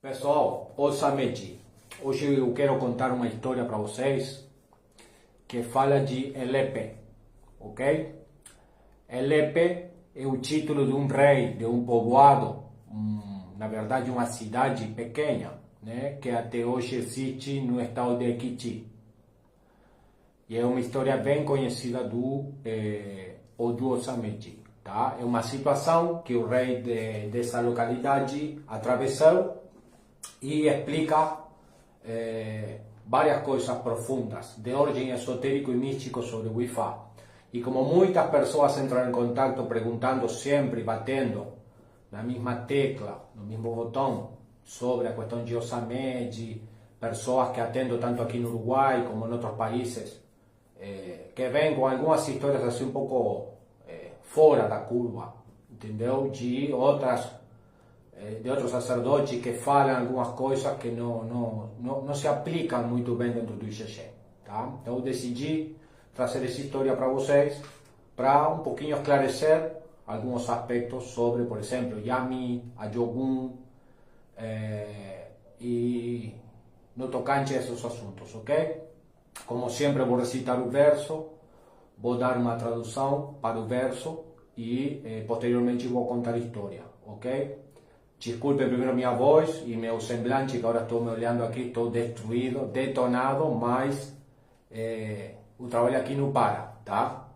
Pessoal, Osameji, hoje eu quero contar uma história para vocês que fala de Elepe, ok? Elepe é o título de um rei de um povoado, na verdade uma cidade pequena, né, que até hoje existe no estado de Ekiti. E é uma história bem conhecida do Odu Osameji. Tá? É uma situação que o rei dessa localidade atravessou e explica várias coisas profundas de origem esotérico e místico sobre o Ifá. E como muitas pessoas entram em contato perguntando sempre, batendo na mesma tecla, no mesmo botão, sobre a questão de Osameji, pessoas que atendo tanto aqui no Uruguai como em outros países, que vêm com algumas histórias assim um pouco fora da curva, entendeu? De outros sacerdotes que falam algumas coisas que não se aplicam muito bem dentro do ICC, tá? Então eu decidi trazer essa história para vocês, para um pouquinho esclarecer alguns aspectos sobre, por exemplo, Yami, a Yogun, e no tocante a esses assuntos, ok? Como sempre, vou recitar o verso, vou dar uma tradução para o verso e posteriormente vou contar a história, ok? Desculpe primeiro minha voz e meu semblante, que agora estou me olhando aqui, estou destruído, detonado, mas o trabalho aqui não para, tá?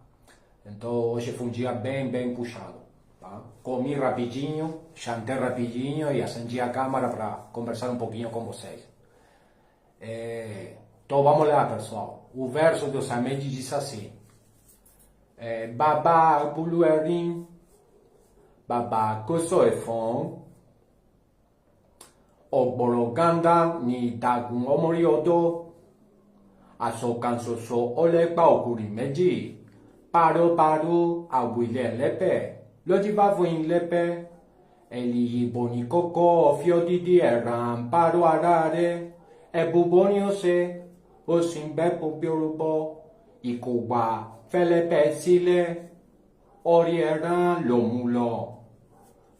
Então hoje foi um dia bem puxado, tá? Comi rapidinho, jantei rapidinho e acendi a câmera para conversar um pouquinho com vocês. Então vamos lá, pessoal. O verso de Osameji diz assim: Baba Buluerin, Baba Kosoefon, Oboroganda ni Dagun Omoriodo, Asokansoso Olepa Okurimeji, Paro Awile Lepe, Lojibavoin Lepe, Eli Bonikoko, Fiodidi Eran, Paro Arare, Ebuboniose, Osimbepo Biorubo, Ikuba, Felepe Sile, Orieran Lomulo,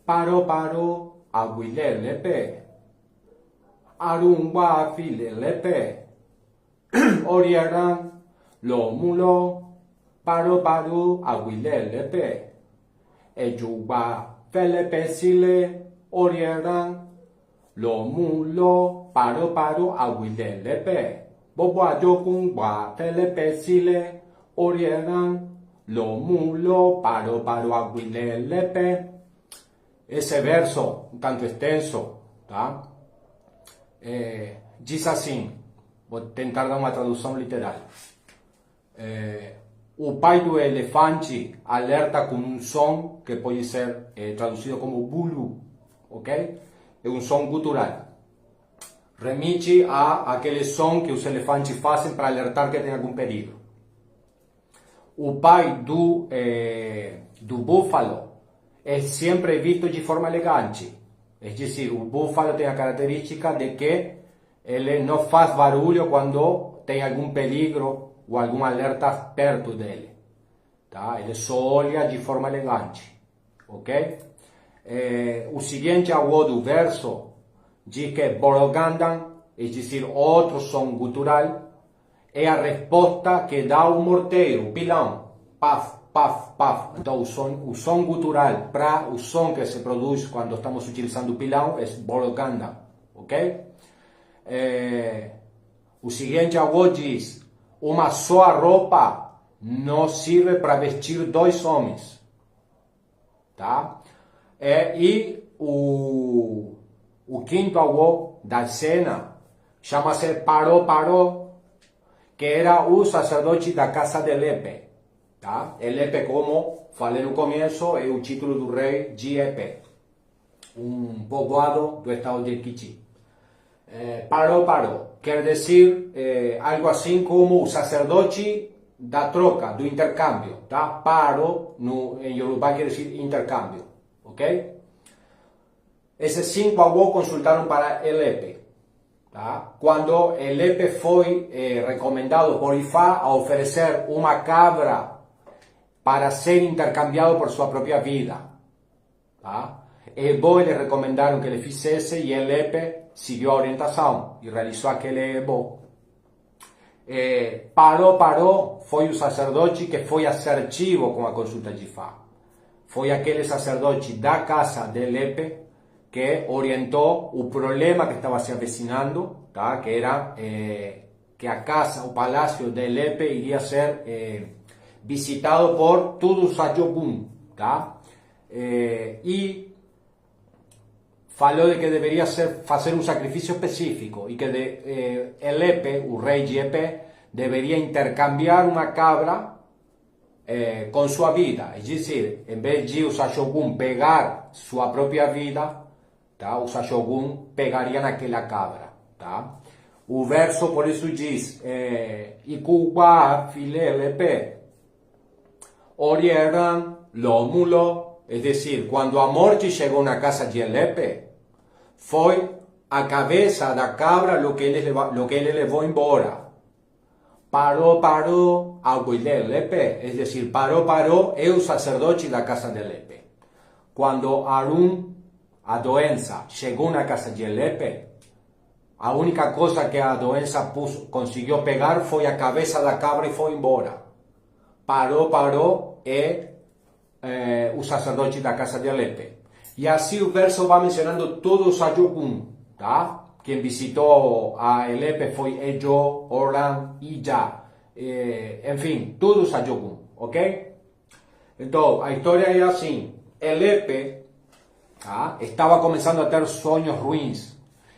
Paro, Awile Lepe, Arumba File Lepe, Orieran Lomulo, Paro, Awile Lepe, Ejuba, Felepe Sile, Orieran Lomulo, Paro, Awile Lepe, Bobo Ayokun, Felepe Sile, Orieran Lomulo, Paro, Awile Lepe. Esse verso, um tanto extenso, tá? Diz assim, vou tentar dar uma tradução literal. O pai do elefante alerta com um som que pode ser traduzido como bulu, ok? É um som gutural. Remite a aquele som que os elefantes fazem para alertar que tem algum perigo. O pai do búfalo é sempre visto de forma elegante. É dizer, o búfalo tem a característica de que ele não faz barulho quando tem algum perigo ou algum alerta perto dele. Tá? Ele só olha de forma elegante. Ok? O seguinte avô do verso diz que Borogandan, é dizer, outro som gutural, é a resposta que dá o morteiro, o pilão. Paf, paf, paf. Então o som gutural para o som que se produz quando estamos utilizando o pilão é Borogandan. Ok? O seguinte avô diz: uma só roupa não serve para vestir dois homens. Tá? E o quinto avô da cena chama-se Paro, que era o sacerdote da casa de Elepe. Tá? Elepe, como falei no começo, é o título do rei de Epe, um povoado do estado de Ekiti. Paro quer dizer algo assim como o sacerdote da troca, do intercâmbio. Tá? Paro, em Yoruba, quer dizer intercâmbio. Ok? Esses 5 avós consultaram para Elepe. Tá? Quando Elepe foi recomendado por Ifá a oferecer uma cabra para ser intercambiado por sua própria vida. Tá? Ebó le recomendaram que ele fizesse e Elepe seguiu a orientação e realizou aquele ebó. Parou, foi o sacerdote que foi assertivo com a consulta de Fá. Foi aquele sacerdote da casa de Elepe que orientou o problema que estava se avecinando, tá? Que era que a casa, o palácio de Elepe iria ser visitado por todos os Ayogún, tá? E falou de que deveria fazer um sacrifício específico e que Elepe, o rei de Epe, deveria intercambiar uma cabra com sua vida. É dizer, em vez de os Ayogún pegar sua própria vida, tá? Os Ayogún pegariam aquela cabra. Tá? O verso, por isso, diz: Ikuwa file Elepe, orieran lómulo. É dizer, quando a morte chegou na casa de Elepe, foi a cabeça da cabra lo que ele levou embora. Parou a Elepe, é dizer, parou é o sacerdote da casa de Elepe. Quando Arun, a doença, chegou na casa de Elepe, a única coisa que a doença conseguiu pegar foi a cabeça da cabra e foi embora. Parou o sacerdote da casa de Elepe. E assim o verso vai mencionando todos os Ayogún, tá? Quem visitou a Elepe foi Ejo, Oran, Ija, enfim, todos os Ayogún, ok? Então, a história é assim: Elepe, tá? Estava começando a ter sonhos ruins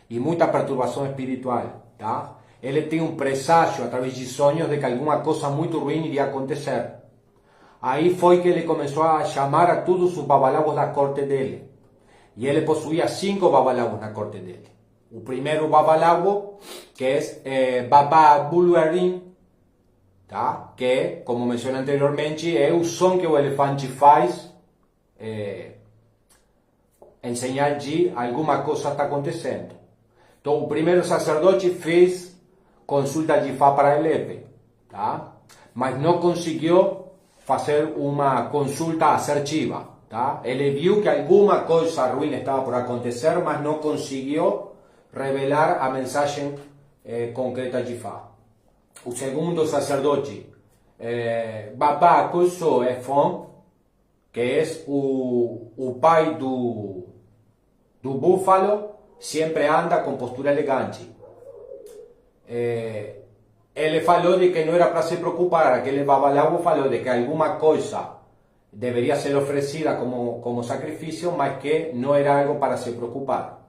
e muita perturbação espiritual, tá? Ele tem um presságio através de sonhos de que alguma coisa muito ruim iria acontecer. Aí foi que ele começou a chamar a todos os babalawos da corte dele. E ele possuía 5 babalawos na corte dele. O primeiro babalawo, que é Baba Buluerin, tá? Que, como mencionei anteriormente, é o som que o elefante faz em sinal de alguma coisa está acontecendo. Então, o primeiro sacerdote fez consulta de Fá para Elepe, tá? Mas não conseguiu fazer uma consulta assertiva, tá? Ele viu que alguma coisa ruim estava por acontecer, mas não conseguiu revelar a mensagem concreta de Fá. O segundo sacerdote, Baba Kuso Efon, que é o pai do búfalo, sempre anda com postura elegante. Ele falou de que não era para se preocupar, aquele babalawo falou de que alguma coisa deveria ser oferecida como sacrifício, mas que não era algo para se preocupar.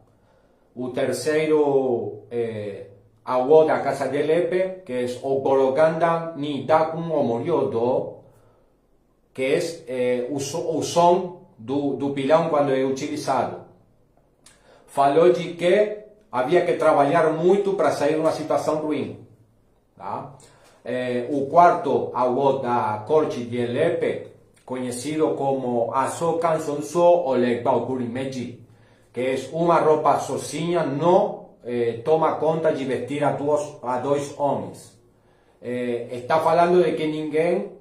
O terceiro awó da casa de Elepe, que é o Boroganda Nitakun Omoriodo, que é o som do pilão quando é utilizado. Falou de que havia que trabalhar muito para sair de uma situação ruim. Tá? O quarto awó da corte de Elepe, conhecido como Asokan Sonso Olegbao Kurimeji, que é uma roupa sozinha, não toma conta de vestir a dois homens. Está falando de que ninguém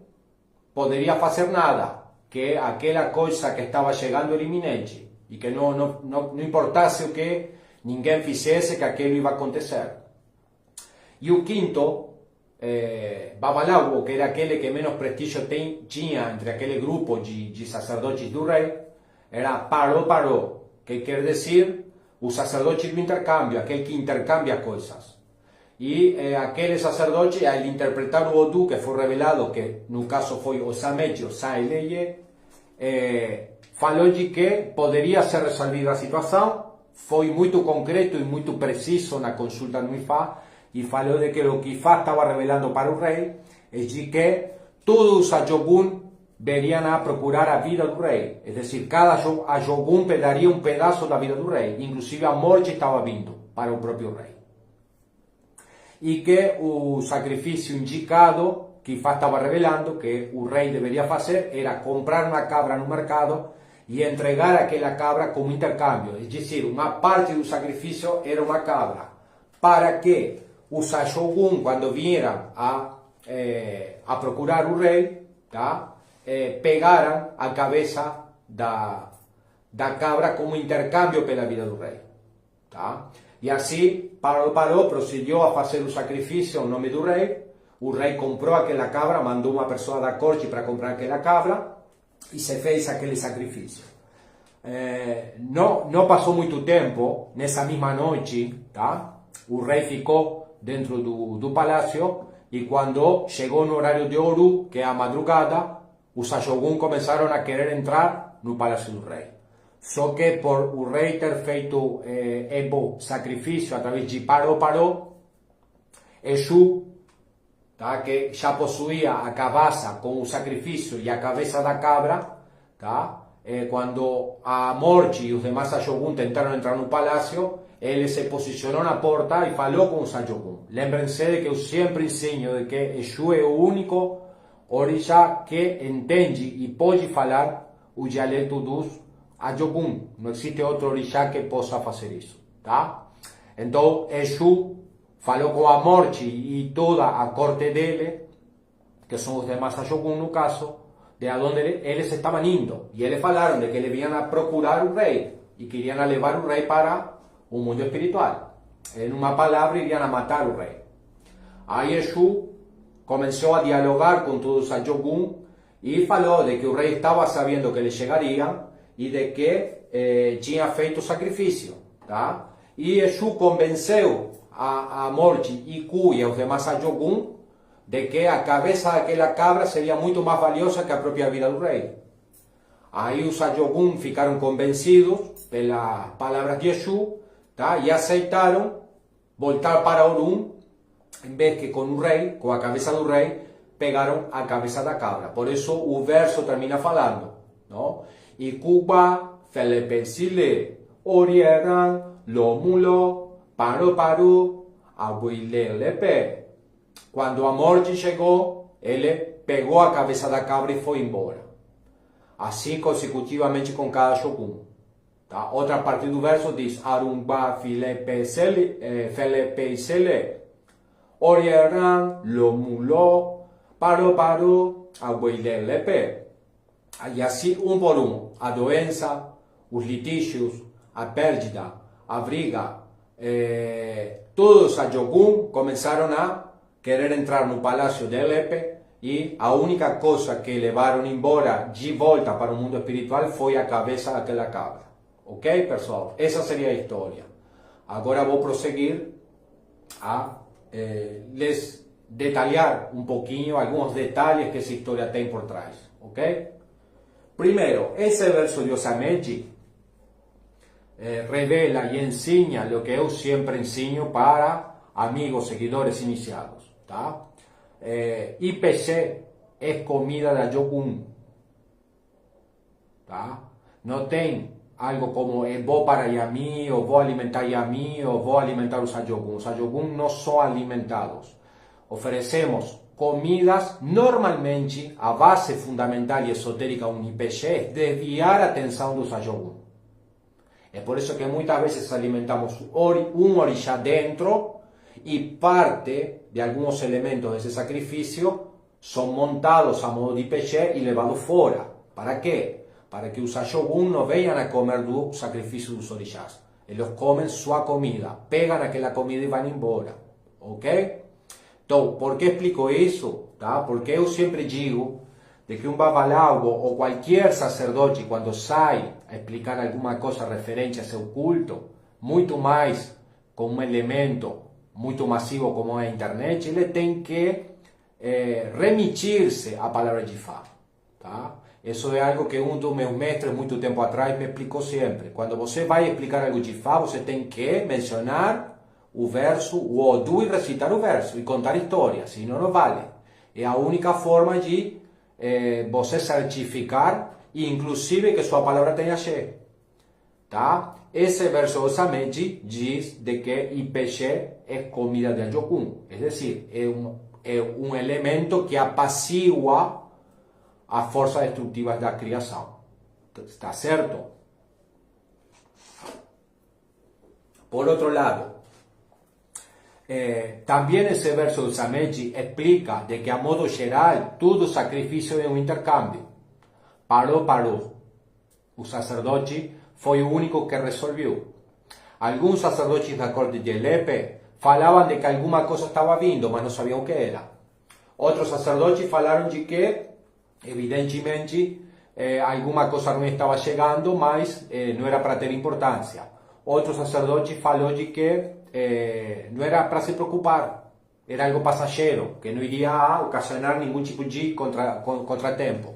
poderia fazer nada, que aquela coisa que estava chegando era iminente e que não importasse o que ninguém fizesse, que aquilo ia acontecer. E o quinto, babalawo, que era aquele que menos prestígio tinha entre aquele grupo de sacerdotes do rei, era parou, que quer dizer o sacerdote do intercâmbio, aquele que intercambia coisas. E aquele sacerdote, ao interpretar o Odu, que foi revelado, que no caso foi o Samechi, o Saileye, falou de que poderia ser resolvida a situação, foi muito concreto e muito preciso na consulta no Ifá, e falou de que o que Ifá estava revelando para o rei é de que todos os Ayogún veriam a procurar a vida do rei, é dizer, cada Ayogún pegaria um pedaço da vida do rei, inclusive a morte estava vindo para o próprio rei. E que o sacrifício indicado que Ifá estava revelando, que o rei deveria fazer, era comprar uma cabra no mercado e entregar aquela cabra como intercâmbio, é dizer, uma parte do sacrifício era uma cabra, para que os Ayogún, quando vieram a procurar o rei, tá? Pegaram a cabeça da cabra como intercâmbio pela vida do rei. Tá? E assim, Paró procediu a fazer o sacrifício em nome do rei. O rei comprou aquela cabra, mandou uma pessoa da corte para comprar aquela cabra e se fez aquele sacrifício. Não passou muito tempo, nessa mesma noite, tá? O rei ficou dentro do palácio e quando chegou no horário de ouro, que é a madrugada, os Ashogun começaram a querer entrar no palácio do rei. Só que por o rei ter feito sacrifício através de Paró, Exu, tá, que já possuía a cabaça com o sacrifício e a cabeça da cabra, tá, quando a Morte e os demais Ashogun tentaram entrar no palácio, ele se posicionou na porta e falou com os Ashogun. Lembrem-se de que eu sempre ensino de que Exu é o único orixá que entende e pode falar o dialeto dos Ashogun. Não existe outro orixá que possa fazer isso, tá? Então, Exu falou com a Morte e toda a corte dele, que são os demais Ashogun no caso, de onde eles estavam indo. E eles falaram de que eles vinham a procurar o rei e queriam levar o rei para o mundo espiritual. Em uma palavra, iriam a matar o rei. Aí Exu começou a dialogar com todos os Ashogun e falou de que o rei estava sabendo que eles chegariam e de que tinha feito o sacrifício, tá? E Exu convenceu a Morte e Ku e aos demais Ashogun de que a cabeça daquela cabra seria muito mais valiosa que a própria vida do rei. Aí os Ashogun ficaram convencidos pelas palavras de Exu, tá? E aceitaram voltar para Orun, em vez que com o rei, com a cabeça do rei, pegaram a cabeça da cabra. Por isso o verso termina falando, não? E Cuba, Felepensile, Orieran, Lomulo, Paró, Abuilelepe. Quando a Morte chegou, ele pegou a cabeça da cabra e foi embora. Assim consecutivamente com cada Shogun. Tá? Outra parte do verso diz: Arumba, Felepensile, Orieran, Lomulo, Paró, Abuilelepe. E assim, um por um, a doença, os litígios, a pérdida, a briga, todos os Ashogun começaram a querer entrar no palácio de Elepe e a única coisa que levaram embora de volta para o mundo espiritual foi a cabeça daquela cabra. Ok, pessoal? Essa seria a história. Agora vou prosseguir a les detalhar um pouquinho alguns detalhes que essa história tem por trás. Ok? Primeiro, esse verso de Osameji revela e ensina o que eu sempre ensino para amigos, seguidores iniciados. Tá? IPC é comida da Ashogun. Tá? Não tem algo como vou para Yami, ou vou alimentar Yami, ou vou alimentar os Ashogun. Os Ashogun não são alimentados. Oferecemos comidas, normalmente a base fundamental e esotérica do IPC é desviar a atenção dos Ashogun. É por isso que muitas vezes alimentamos um orixá dentro e parte de alguns elementos desse sacrifício são montados a modo de IPC e levados fora. Para quê? Para que os Ashogun não venham a comer do sacrifício dos orixás. Eles comem sua comida, pegam aquela comida e vão embora. Ok? Então, por que explico isso? Tá? Porque eu sempre digo de que um babaláu ou qualquer sacerdote, quando sai a explicar alguma coisa referente a seu culto, muito mais com um elemento muito massivo como é a internet, ele tem que remitir-se à palavra de Fá. Tá? Isso é algo que um dos meus mestres, muito tempo atrás, me explicou sempre. Quando você vai explicar algo de Fá, você tem que mencionar o verso, o Odu, e recitar o verso, e contar história, senão não vale. É a única forma de você certificar, e inclusive que sua palavra tenha Xé. Tá? Esse verso Osameji diz de que IPC é comida de Ashogun, é decir, é um elemento que apacigua as forças destrutivas da criação. Está certo? Por outro lado, também esse verso de Osameji explica de que, a modo geral, todo sacrifício é um intercâmbio. Paró. o sacerdote foi o único que resolveu. Alguns sacerdotes da corte de Elepe falavam de que alguma coisa estava vindo, mas não sabiam o que era. Outros sacerdotes falaram de que, evidentemente, alguma coisa ruim estava chegando, mas não era para ter importância. Outro sacerdote falou de que não era para se preocupar, era algo passageiro, que não iria ocasionar nenhum tipo de contratempo.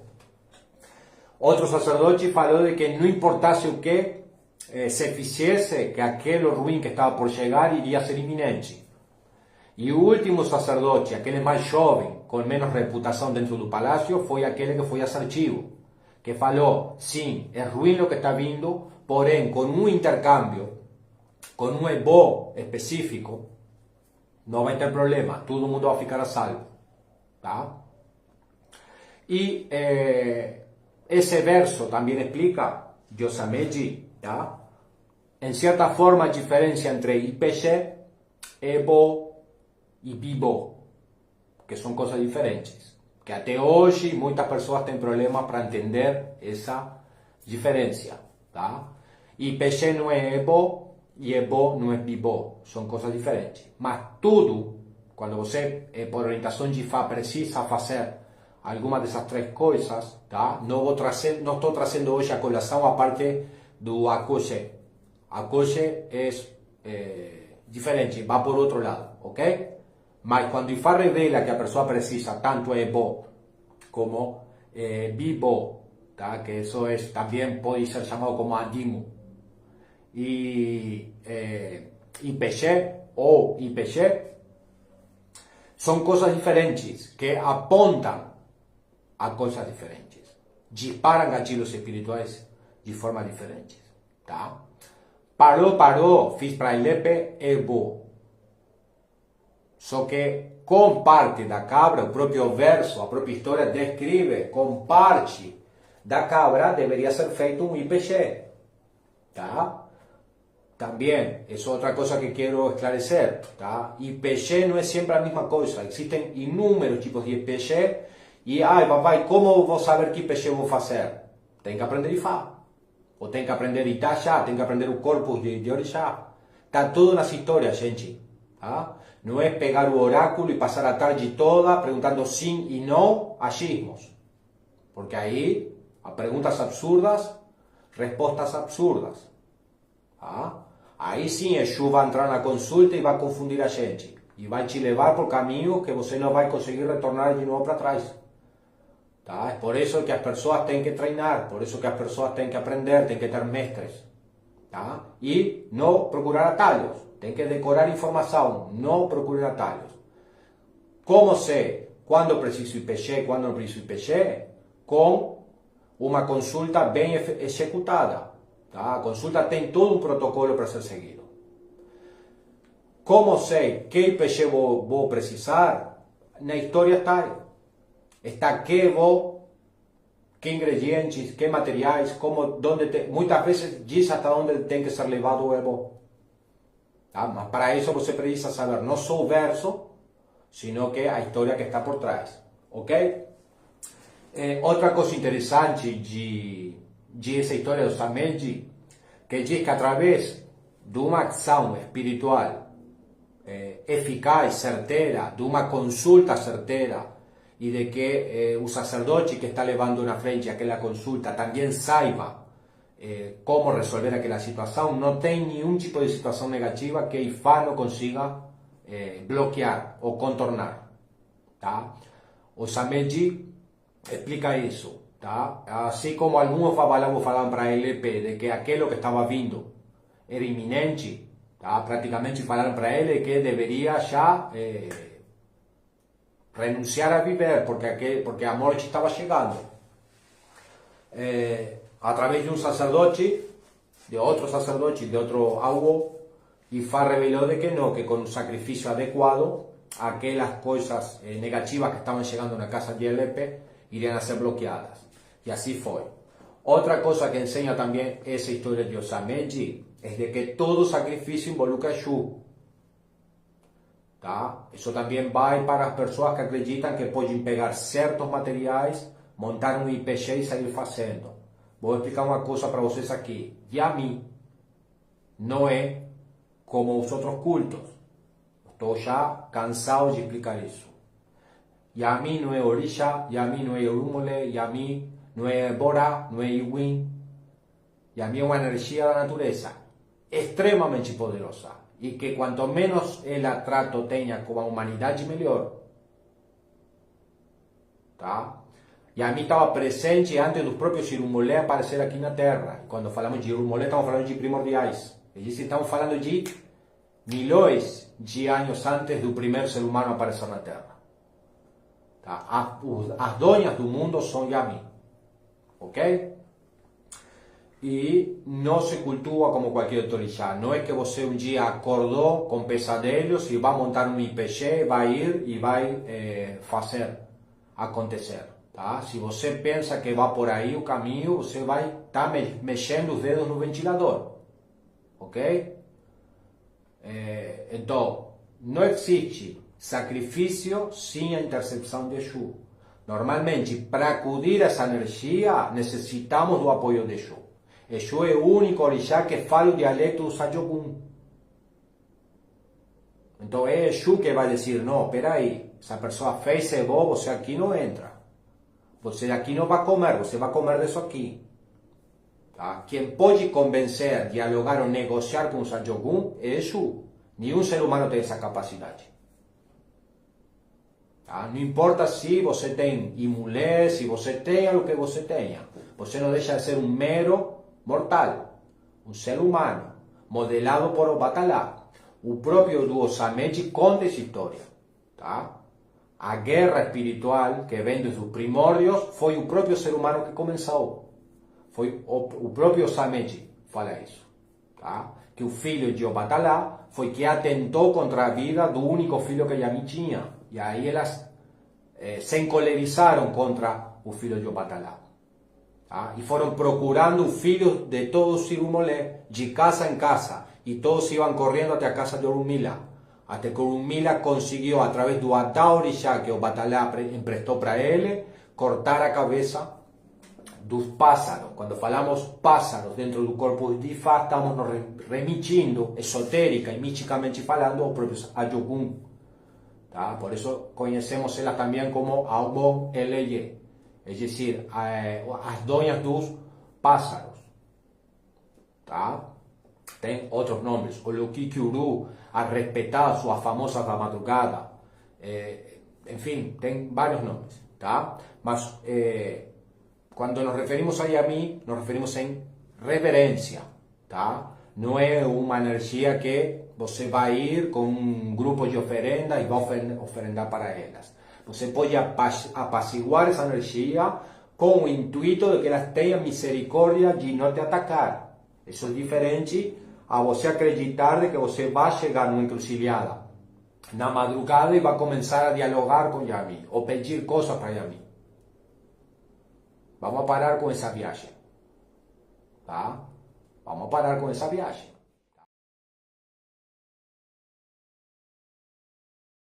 Outro sacerdote falou de que não importasse o que se fizesse, que aquilo ruim que estava por chegar iria ser iminente. E o último sacerdote, aquele mais jovem, com menos reputação dentro do palácio, foi aquele que foi assertivo, que falou, sim, é ruim o que está vindo, porém, com um intercâmbio, com um ebó específico, não vai ter problema, todo mundo vai ficar a salvo. Tá? E esse verso também explica, Yosameji, tá? Em certa forma, a diferença entre IPG, EBO e BIBO, que são coisas diferentes. Que até hoje muitas pessoas têm problema para entender essa diferença. Tá? IPG não é EBO e EBO não é BIBO, são coisas diferentes. Mas tudo, quando você, por orientação de Fá, precisa fazer alguma dessas três coisas, tá? Não estou trazendo hoje a colação a parte do acoche. Acoche é diferente, vai por outro lado, ok? Mas quando Ifá revela que a pessoa precisa tanto EBO como BIBO, tá? Que isso também pode ser chamado como andimo, e IPG ou IPG, são coisas diferentes que apontam a coisas diferentes, disparam gatilhos espirituais de forma diferente. Tá? Parou, fiz para Elepe, EBO. Só que com parte da cabra, o próprio verso, a própria história descreve, com parte da cabra deveria ser feito um IPG. Tá? Também, isso é outra coisa que quero esclarecer. Tá? IPG não é sempre a mesma coisa. Existem inúmeros tipos de IPG. E, papai, como eu vou saber que IPG eu vou fazer? Tem que aprender Ifá. Ou tem que aprender Itaxá, tem que aprender o corpus de Orixá. Está tudo nas histórias, gente. Tá? Não é pegar o oráculo e passar a tarde toda perguntando sim e não achismos. Porque aí há perguntas absurdas, respostas absurdas. Tá? Aí sim Exu vai entrar na consulta e vai confundir a gente. E vai te levar por caminho que você não vai conseguir retornar de novo para trás. Tá? É por isso que as pessoas têm que treinar, por isso que as pessoas têm que aprender, têm que ter mestres. Tá? E não procurar atalhos, tem que decorar informação, não procurar atalhos. Como sei quando preciso IPG, quando não preciso IPG? Com uma consulta bem executada. Tá? A consulta tem todo um protocolo para ser seguido. Como sei que IPG vou precisar? Na história está aí. Está que ingredientes, que materiais, como, muitas vezes diz até onde tem que ser levado o EBO. Tá? Mas para isso você precisa saber não só o verso, sino que a história que está por trás. Ok? Outra coisa interessante de essa história do Sameji, que diz que através de uma ação espiritual eficaz, certeira, de uma consulta certeira, e de que o sacerdote que está levando na frente aquela consulta também saiba como resolver aquela situação, não tem nenhum tipo de situação negativa que Ifá não consiga bloquear ou contornar. Tá? O Sameji explica isso. Tá? Assim como alguns babalabos falavam para ele de que aquilo que estava vindo era iminente, tá? Praticamente falaram para ele que deveria já renunciar a viver, porque a morte estava chegando. Através de um sacerdote, de outro algo, Ifá revelou de que não, que com um sacrifício adequado, aquelas coisas negativas que estavam chegando na casa de Elepe iriam a ser bloqueadas. E assim foi. Outra coisa que ensina também essa história de Osameji é de que todo sacrifício involucra Exu. Tá? Isso também vai para as pessoas que acreditam que podem pegar certos materiais, montar um IPG e sair fazendo. vou explicar uma coisa para vocês aqui. Yami não é como os outros cultos. Estou já cansado de explicar isso. Yami não é Orisha, Yami não é Irumole, Yami não é Bora, não é Iwin. Yami é uma energia da natureza extremamente poderosa e que quanto menos ela trato tenha com a humanidade, melhor. Tá? Yami estava presente antes dos próprios Irumolé aparecer aqui na Terra. Quando falamos de Irumolé, estamos falando de primordiais. Eles estamos falando de milhões de anos antes do primeiro ser humano aparecer na Terra. Tá? As donas do mundo são Yami. Ok? E não se cultua como qualquer outro orixá. Não é que você um dia acordou com pesadelos e vai montar um IPG, vai ir e vai fazer acontecer. Tá? Se você pensa que vai por aí o caminho, você vai estar mexendo os dedos no ventilador. Ok? Então, não existe sacrifício sem a intercepção de Exu. Normalmente, para acudir a essa energia, necessitamos do apoio de Exu. Exu é o único orixá que fala o dialeto do Sajogun. Então é Exu que vai dizer, não, peraí, essa pessoa fez cebó, você aqui não entra. Você aqui não vai comer, você vai comer disso aqui. Tá? Quem pode convencer, dialogar ou negociar com o Sajogun é Exu. Nenhum ser humano tem essa capacidade. Tá? Não importa se você tem imulé, se você tenha o que você tenha. Você não deixa de ser um mero mortal, um ser humano, modelado por Obatalá. O próprio do Osameji conta essa história. Tá? A guerra espiritual que vem dos primórdios foi o próprio ser humano que começou. Foi o próprio Osameji fala isso. Tá? Que o filho de Obatalá foi que atentou contra a vida do único filho que Yami tinha. E aí elas se encolerizaram contra o filho de Obatalá. Tá? E foram procurando os filhos de todos os Irumolé, de casa em casa. E todos iam correndo até a casa de Orunmila. Até que Orunmila conseguiu, através do Atá Orixá que Obatalá emprestou para ele, cortar a cabeça dos pássaros. Quando falamos pássaros dentro do corpo de Ifá, estamos nos remitindo, esotérica e místicamente falando, ao próprio Ajogun. Tá? Por isso conhecemos ela também como Aumon Eleye, é dizer, as donas dos pássaros. Tá? Tem outros nomes, o Lukikiuru, a respeitar suas famosas da madrugada, enfim, tem vários nomes. Tá? Mas quando nos referimos a Yami, nos referimos em reverência. Tá? Não é uma energia que você vai ir com um grupo de oferendas e vai oferendar para elas. Você pode apaciguar essa energia com o intuito de que elas tenham misericórdia de não te atacar. Isso é diferente a você acreditar de que você vai chegar numa encruzilhada na madrugada e vai começar a dialogar com Yami ou pedir coisas para Yami. Vamos a parar com essa viagem. Tá? Vamos a parar com essa viagem.